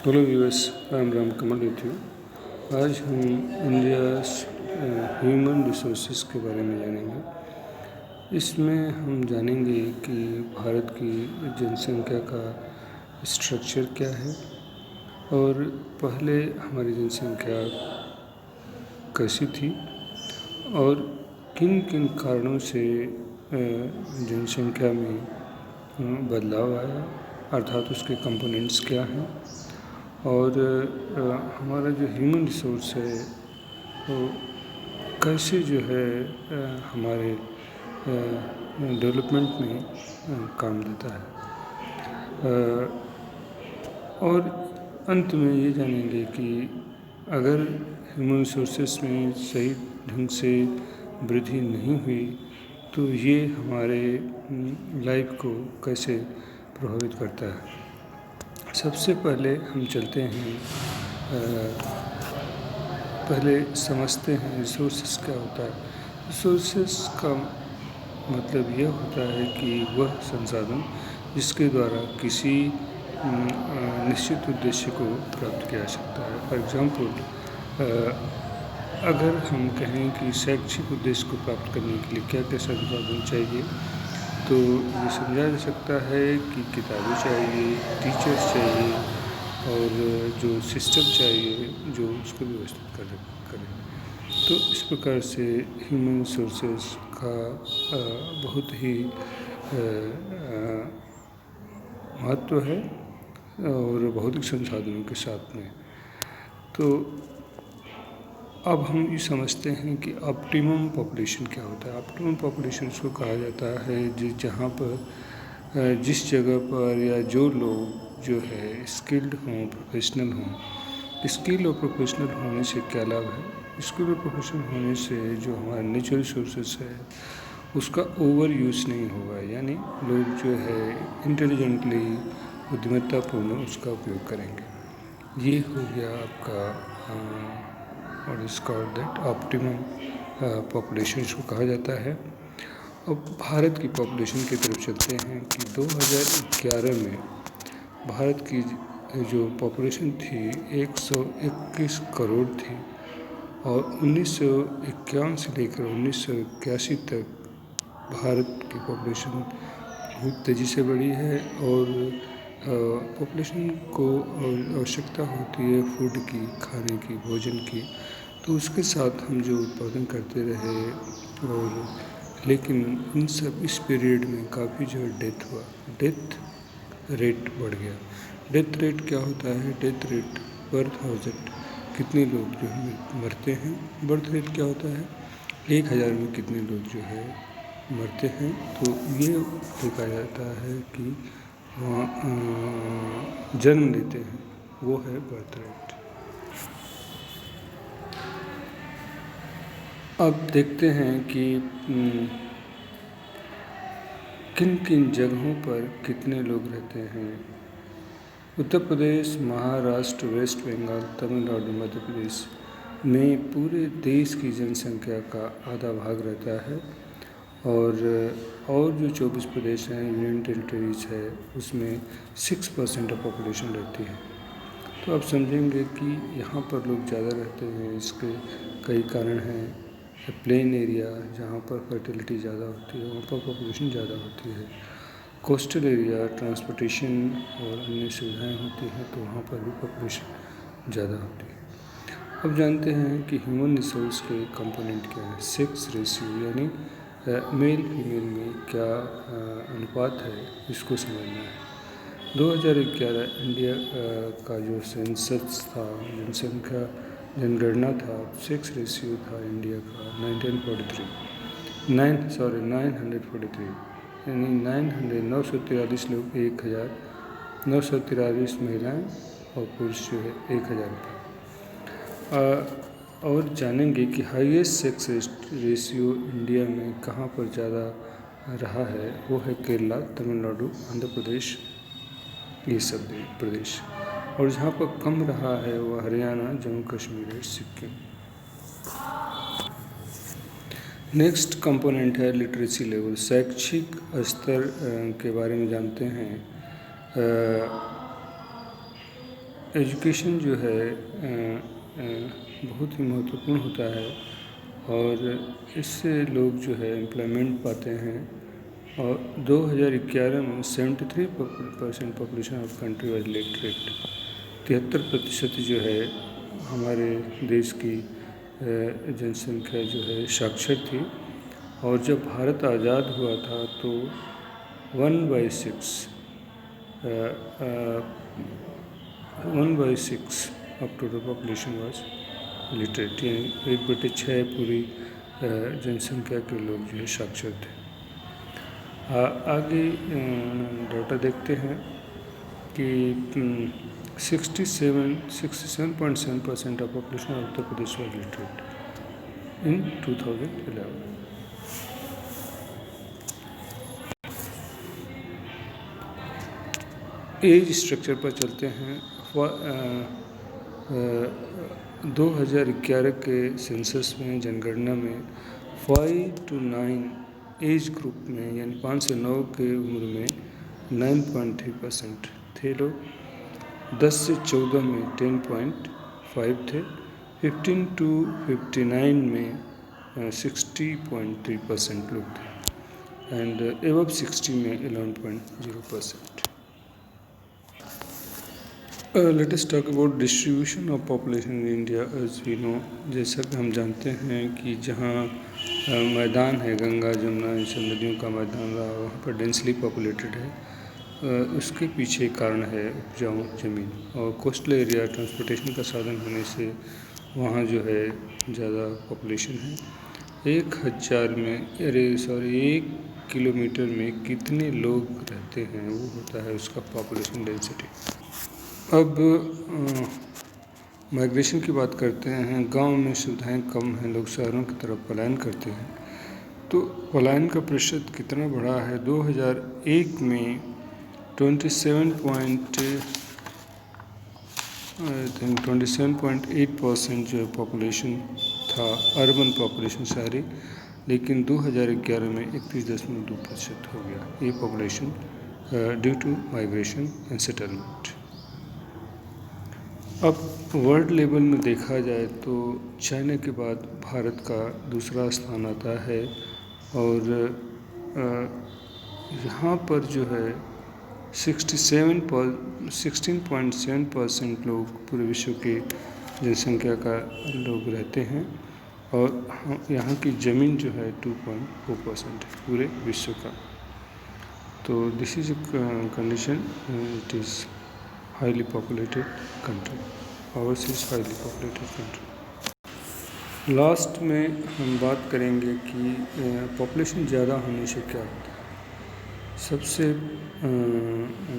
Hello viewers, I am Ram Kamal with you. आज हम India human resources के बारे में जानेंगे। इसमें हम जानेंगे कि भारत की जनसंख्या का स्ट्रक्चर क्या है और पहले हमारी जनसंख्या कैसी थी और किन किन कारणों से जनसंख्या में बदलाव आया, अर्थात उसके कंपोनेंट्स क्या हैं और हमारा जो ह्यूमन रिसोर्स है वो कैसे जो है हमारे डेवलपमेंट में काम देता है। और अंत में ये जानेंगे कि अगर ह्यूमन रिसोर्सेस में सही ढंग से वृद्धि नहीं हुई तो ये हमारे लाइफ को कैसे प्रभावित करता है। सबसे पहले हम चलते हैं, पहले समझते हैं रिसोर्सेस क्या होता है। रिसोर्सेस का मतलब यह होता है कि वह संसाधन जिसके द्वारा किसी निश्चित उद्देश्य को प्राप्त किया जा सकता है। फॉर एग्जाम्पल, अगर हम कहें कि शैक्षिक उद्देश्य को प्राप्त करने के लिए क्या क्या संसाधन चाहिए, तो ये समझा जा सकता है कि किताबें चाहिए, टीचर्स चाहिए और जो सिस्टम चाहिए जो उसको व्यवस्थित करें। तो इस प्रकार से ह्यूमन रिसोर्सेज का बहुत ही महत्व है और भौतिक संसाधनों के साथ में। तो अब हम ये समझते हैं कि ऑप्टिमम पॉपुलेशन क्या होता है। ऑप्टिमम पॉपुलेशन उसको कहा जाता है जहाँ पर जिस जगह पर या जो लोग जो है स्किल्ड हों, प्रोफेशनल हों। स्किल और प्रोफेशनल होने से क्या लाभ है? स्किल और प्रोफेशनल होने से जो हमारा नेचुरल रिसोर्सेस है उसका ओवर यूज़ नहीं होगा, यानी लोग जो है इंटेलिजेंटली बुद्धिमत्तापूर्ण उसका उपयोग करेंगे। ये हो गया आपका और इस कॉल्ड दैट ऑप्टिमम पॉपुलेशन इसको कहा जाता है। अब भारत की पॉपुलेशन की तरफ चलते हैं कि 2011 में भारत की जो पॉपुलेशन थी 121 करोड़ थी और 1951 से लेकर 1981 तक भारत की पॉपुलेशन बहुत तेज़ी से बढ़ी है और पॉपुलेशन को आवश्यकता होती है फूड की, खाने की, भोजन की, तो उसके साथ हम जो उत्पादन करते रहे और लेकिन इन सब इस पीरियड में काफ़ी जो डेथ हुआ, डेथ रेट बढ़ गया। डेथ रेट क्या होता है? डेथ रेट पर 1000 कितने लोग जो है मरते हैं। बर्थ रेट क्या होता है? 1000 में कितने लोग जो है मरते हैं। तो ये देखा जाता है कि वहाँ जन्म लेते हैं, वो है बर्थ रेट। अब देखते हैं कि किन किन जगहों पर कितने लोग रहते हैं। उत्तर प्रदेश, महाराष्ट्र, वेस्ट बंगाल, तमिलनाडु, मध्य प्रदेश में पूरे देश की जनसंख्या का आधा भाग रहता है और जो 24 प्रदेश हैं, यूनियन टेरिटरीज है, उसमें 6% ऑफ पॉपुलेशन रहती है। तो आप समझेंगे कि यहाँ पर लोग ज़्यादा रहते हैं। इसके कई कारण हैं। प्लेन एरिया जहाँ पर फर्टिलिटी ज़्यादा होती है वहाँ पर पॉपुलेशन ज़्यादा होती है। कोस्टल एरिया, ट्रांसपोर्टेशन और अन्य सुविधाएं होती हैं तो वहाँ पर भी पॉपुलेशन ज़्यादा होती है। अब जानते हैं कि ह्यूमन रिसोर्स के कंपोनेंट क्या है। सेक्स रेशियो यानी मेल फीमेल में क्या अनुपात है, इसको समझना है। 2011 इंडिया का जो सेंसस था, जनसंख्या जनगणना था, सेक्स रेशियो था इंडिया का 943 यानी 943 लोग 1000, 943 महिलाएं और पुरुष जो है 1000 पर। और जानेंगे कि हाईएस्ट सेक्स रेशियो इंडिया में कहाँ पर ज़्यादा रहा है। वो है केरला, तमिलनाडु, आंध्र प्रदेश, ये सब प्रदेश। और जहाँ पर कम रहा है वह हरियाणा, जम्मू कश्मीर और सिक्किम। नेक्स्ट कंपोनेंट है लिटरेसी लेवल, शैक्षिक स्तर के बारे में जानते हैं। एजुकेशन जो है बहुत ही महत्वपूर्ण होता है और इससे लोग जो है एम्प्लॉयमेंट पाते हैं। और 2011 में 73% population of country was literate. 73% जो है हमारे देश की जनसंख्या जो है साक्षर थी। और जब भारत आज़ाद हुआ था तो 1/6 of total population was literate, यानी 1/6 पूरी जनसंख्या के लोग जो है साक्षर थे। आगे डाटा देखते हैं कि 67.7% of population of Uttar Pradesh was literate in 2011। Age structure पर चलते हैं। 2011 के सेंसस में, जनगणना में 5 to 9 एज ग्रुप में, यानी 5 से 9 के उम्र में 9.3% थे लोग। 10 से 14 में 10.5 थे। 15 to 59 में 60.3% लोग थे एंड एबव 60 में 11.0%। Let us talk about distribution of population in India. As we know, जैसा कि हम जानते हैं कि जहाँ मैदान है, गंगा जमुना इन सब नदियों का मैदान रहा, वहाँ पर डेंसली पॉपुलेटेड है। उसके पीछे कारण है उपजाऊ ज़मीन और कोस्टल एरिया, ट्रांसपोर्टेशन का साधन होने से वहाँ जो है ज़्यादा पॉपुलेशन है। 1 किलोमीटर में कितने लोग रहते हैं, वो होता है उसका पॉपुलेशन डेंसिटी। अब माइग्रेशन की बात करते हैं। गांव में सुविधाएं कम हैं, लोग शहरों की तरफ पलायन करते हैं। तो पलायन का प्रतिशत कितना बढ़ा है? 2001 में 27.8% जो पॉपुलेशन था, अर्बन पॉपुलेशन शहरी, लेकिन 2011 में 31.2% हो गया ये population due to migration and settlement. अब वर्ल्ड लेवल में देखा जाए तो चाइना के बाद भारत का दूसरा स्थान आता है और यहाँ पर जो है 16.7% लोग पूरे विश्व के जनसंख्या का लोग रहते हैं और यहाँ की ज़मीन जो है 2.4% है पूरे विश्व का। तो this is condition, it is highly populated country, ours is highly populated country. Last में हम बात करेंगे कि पॉपुलेशन ज़्यादा होने से क्या होता है। सबसे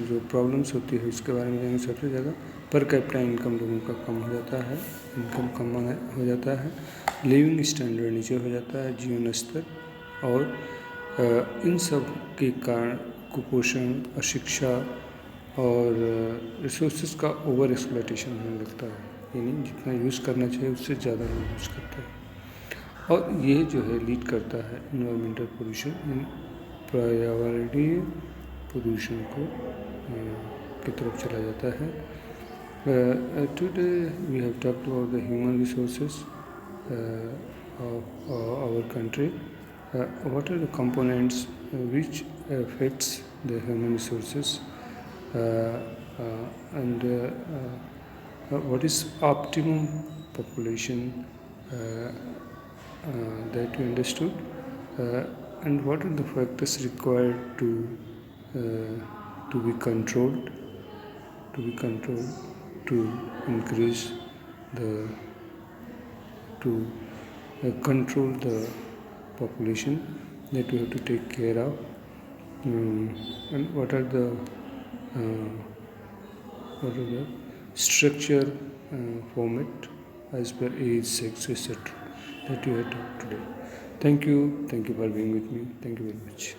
जो प्रॉब्लम्स होती है उसके बारे में जानेंगे। सबसे ज़्यादा पर कैपिटा इनकम लोगों का कम हो जाता है, इनकम कम हो जाता है, लिविंग स्टैंडर्ड नीचे हो जाता है, जीवन स्तर, और इन सब के कारण कुपोषण, अशिक्षा और रिसोर्सेज का ओवर एक्सप्लॉयटेशन होने लगता है, यानी जितना यूज़ करना चाहिए उससे ज़्यादा लोग यूज़ करते हैं और ये जो है लीड करता है इन्वायरमेंटल पोल्यूशन, पर्यावरणीय प्रदूषण को की तरफ चला जाता है। Today we have talked about the human resources of our country. What are the components which affects the human resources and what is optimum population that we understood and what are the factors required to be controlled to increase the control the population that we have to take care of, and what are the structure format as per age, sex, etc. that you have talked today. Thank you for being with me. Thank you very much.